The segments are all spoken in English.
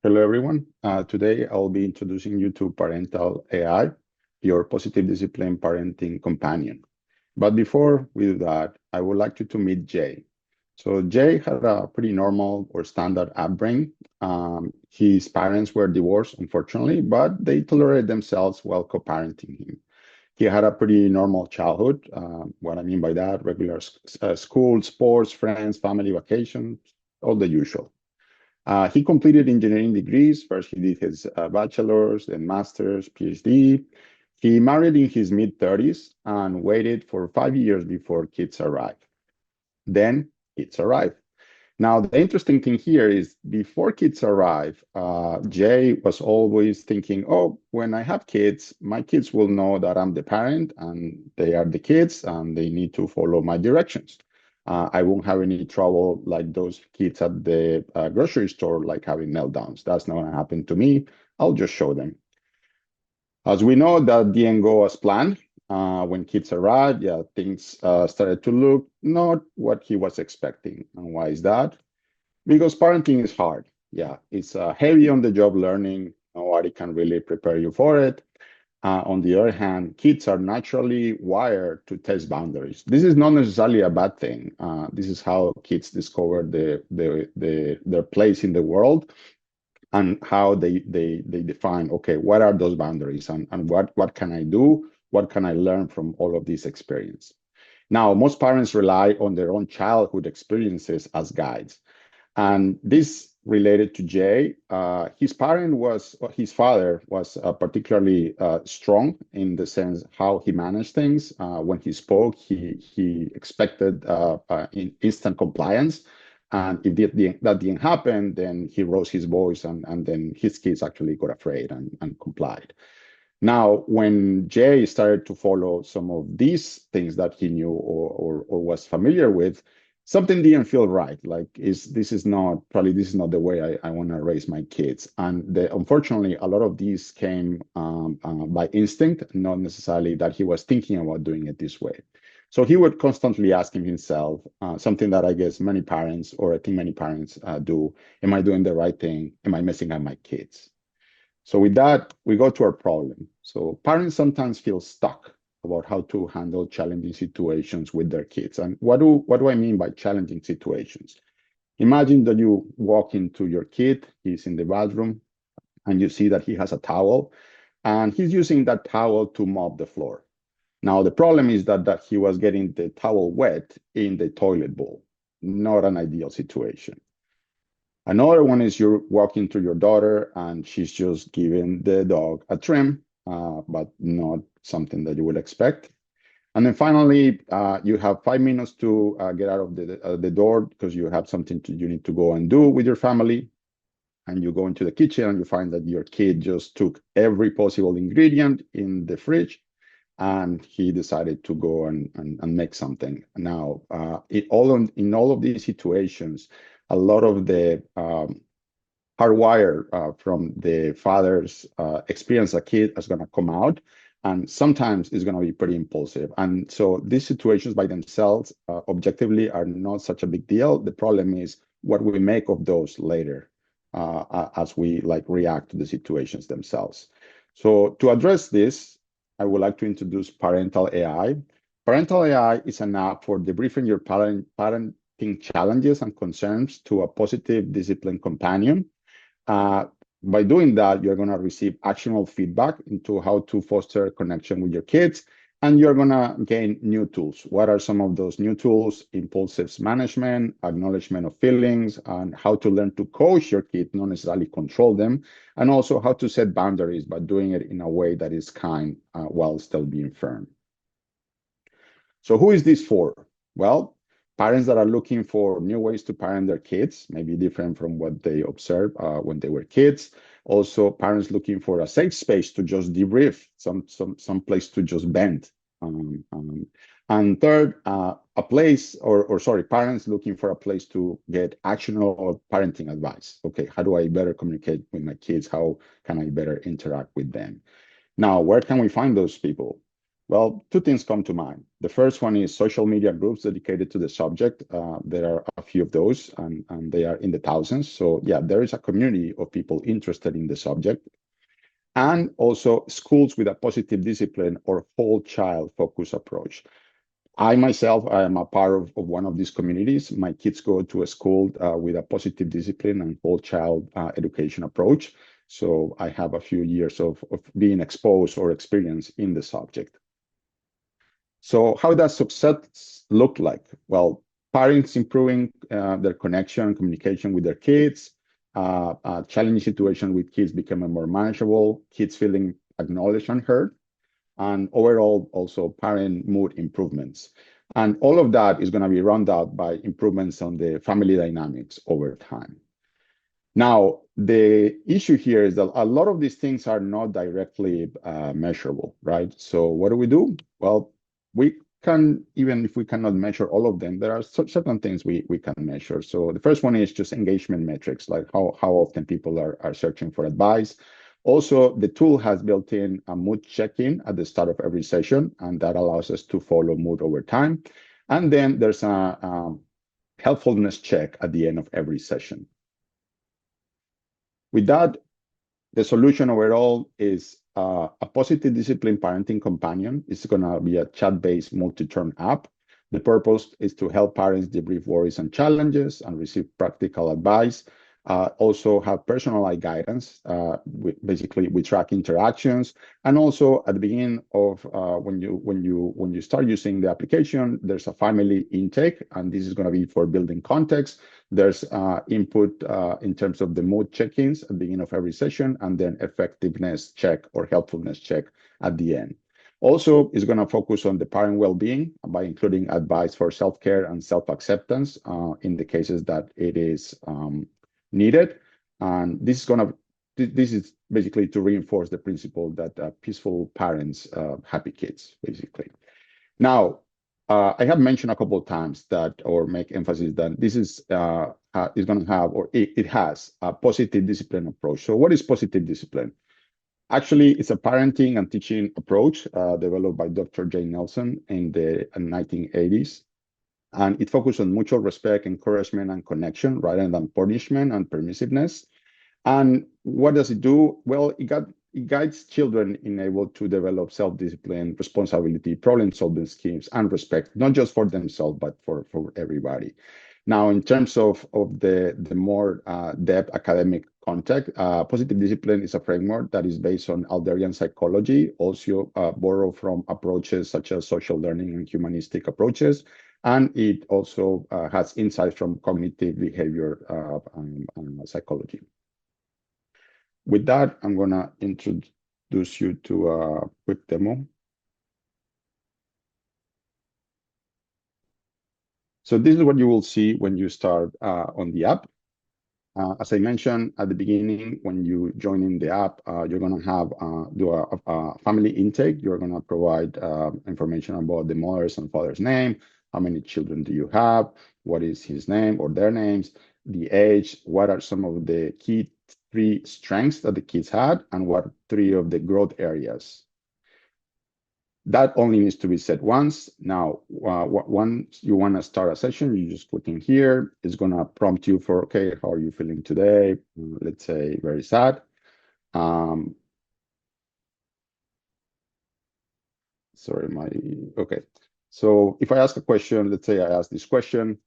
Hello, everyone. Today, I'll be introducing you to ParentALL.ai, your positive discipline parenting companion. But before we do that, I would like you to meet Jay. So Jay had a pretty normal or standard upbringing. His parents were divorced, unfortunately, but they tolerated themselves while co-parenting him. He had a pretty normal childhood. What I mean by that, regular school, sports, friends, family vacations, all the usual. He completed engineering degrees. First, he did his bachelor's, then master's, PhD. He married in his mid-30s and waited for 5 years before kids arrived. Then kids arrived. Now, the interesting thing here is before kids arrive, Jay was always thinking, oh, when I have kids, my kids will know that I'm the parent and they are the kids and they need to follow my directions. I won't have any trouble like those kids at the grocery store, like having meltdowns. That's not going to happen to me. I'll just show them. As we know, that didn't go as planned. When kids arrived, yeah, things started to look not what he was expecting. And why is that? Because parenting is hard. Yeah, it's heavy on the job learning. Nobody can really prepare you for it. On the other hand, kids are naturally wired to test boundaries. This is not necessarily a bad thing. This is how kids discover their place in the world and how they define, okay, what are those boundaries and what can I do? What can I learn from all of this experience? Now, most parents rely on their own childhood experiences as guides. And this related to Jay. His father was particularly strong in the sense how he managed things. When he spoke, he expected instant compliance. And if that didn't happen, then he rose his voice and then his kids actually got afraid and complied. Now, when Jay started to follow some of these things that he knew or was familiar with, something didn't feel right. Like, this is not the way I want to raise my kids. And unfortunately, a lot of these came by instinct, not necessarily that he was thinking about doing it this way. So he would constantly asking himself something that I guess many parents, or I think many parents do: am I doing the right thing? Am I messing up my kids? So with that, we go to our problem. So parents sometimes feel stuck about how to handle challenging situations with their kids. And what do I mean by challenging situations? Imagine that you walk into your kid, he's in the bathroom, and you see that he has a towel, and he's using that towel to mop the floor. Now, the problem is that he was getting the towel wet in the toilet bowl. Not an ideal situation. Another one is you're walking to your daughter and she's just giving the dog a trim, but not something that you would expect. And then finally, you have 5 minutes to get out of the door because you have something you need to go and do with your family. And you go into the kitchen and you find that your kid just took every possible ingredient in the fridge and he decided to go and make something. Now, in all of these situations, a lot of the hardwire from the father's experience a kid is going to come out, and sometimes it's going to be pretty impulsive. And so these situations by themselves, objectively, are not such a big deal. The problem is what we make of those later as we react to the situations themselves. So to address this, I would like to introduce ParentALL.ai. ParentALL.ai is an app for debriefing your parenting challenges and concerns to a positive discipline companion. By doing that, you're going to receive actionable feedback into how to foster connection with your kids, and you're going to gain new tools. What are some of those new tools? Impulsive management, acknowledgement of feelings, and how to learn to coach your kid, not necessarily control them, and also how to set boundaries, but doing it in a way that is kind while still being firm. So who is this for? Well, parents that are looking for new ways to parent their kids, maybe different from what they observed when they were kids. Also, parents looking for a safe space to just debrief, some place to just vent. And third, parents looking for a place to get actionable parenting advice. Okay, how do I better communicate with my kids? How can I better interact with them? Now, where can we find those people? Well, two things come to mind. The first one is social media groups dedicated to the subject. There are a few of those, and they are in the thousands. So yeah, there is a community of people interested in the subject. And also schools with a positive discipline or whole child focus approach. I myself, I am a part of one of these communities. My kids go to a school with a positive discipline and whole child education approach. So I have a few years of being exposed or experience in the subject. So how does success look like? Well, parents improving their connection and communication with their kids, a challenging situation with kids becoming more manageable, kids feeling acknowledged and heard, and overall also parent mood improvements. And all of that is going to be rounded out by improvements on the family dynamics over time. Now, the issue here is that a lot of these things are not directly measurable, right? So what do? Well, we can, even if we cannot measure all of them, there are certain things we can measure. So the first one is just engagement metrics, like how often people are searching for advice. Also, the tool has built in a mood check-in at the start of every session, and that allows us to follow mood over time. And then there's a helpfulness check at the end of every session. With that, the solution overall is a positive discipline parenting companion. It's going to be a chat-based multi-turn app. The purpose is to help parents debrief worries and challenges and receive practical advice. Also have personalized guidance. Basically, we track interactions, and also at the beginning of when you start using the application, there's a family intake, and this is going to be for building context. There's input in terms of the mood check-ins at the beginning of every session, and then effectiveness check or helpfulness check at the end. Also, it's going to focus on the parent well-being by including advice for self-care and self-acceptance in the cases that it is needed. And this is basically to reinforce the principle that peaceful parents, happy kids, basically. Now, I have mentioned a couple of times that, or make emphasis that this is going to have, or it has a positive discipline approach. So what is positive discipline? Actually, it's a parenting and teaching approach developed by Dr. Jane Nelson in the 1980s. And it focuses on mutual respect, encouragement, and connection rather than punishment and permissiveness. And what does it do? Well, it guides children in able to develop self-discipline, responsibility, problem-solving skills, and respect, not just for themselves, but for everybody. Now, in terms of the more depth academic context, positive discipline is a framework that is based on Adlerian psychology, also borrowed from approaches such as social learning and humanistic approaches. And it also has insights from cognitive behavior and psychology. With that, I'm going to introduce you to a quick demo. So this is what you will see when you start on the app. As I mentioned at the beginning, when you join in the app, you're going to have do a family intake. You're going to provide information about the mother's and father's name. How many children do you have? What is his name or their names? The age? What are some of the key 3 strengths that the kids had? And what 3 of the growth areas? That only needs to be set once. Now, once you want to start a session, you just click in here. It's going to prompt you for, okay, how are you feeling today? Let's say very sad. Okay. So if I ask a question, let's say I ask this question,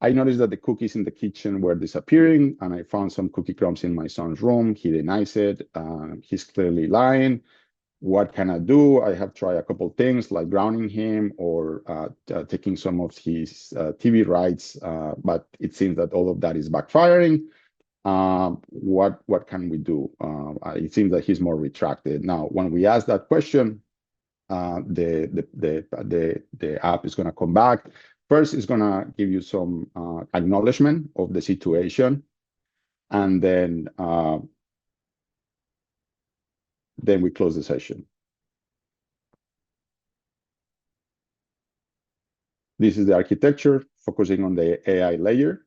I noticed that the cookies in the kitchen were disappearing, and I found some cookie crumbs in my son's room. He denies it. He's clearly lying. What can I do? I have tried a couple of things like grounding him or taking some of his TV rights, but it seems that all of that is backfiring. What can we do? It seems that he's more retracted. Now, when we ask that question, the app is going to come back. First, it's going to give you some acknowledgement of the situation, and then we close the session. This is the architecture, focusing on the AI layer.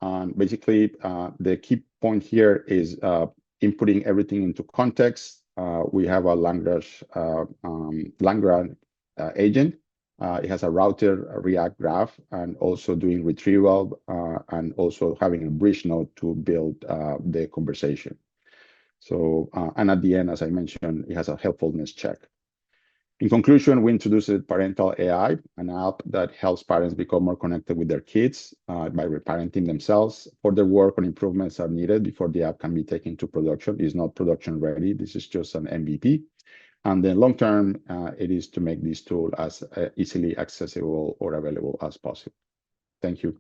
And basically, the key point here is inputting everything into context, we have a LangGraph agent. It has a router, a React graph, and also doing retrieval, and also having a bridge node to build the conversation. So, and at the end, as I mentioned, it has a helpfulness check. In conclusion, we introduced ParentALL.ai, an app that helps parents become more connected with their kids by reparenting themselves. Further work on improvements are needed before the app can be taken to production. It's not production ready. This is just an MVP. And then long term, it is to make this tool as easily accessible or available as possible. Thank you.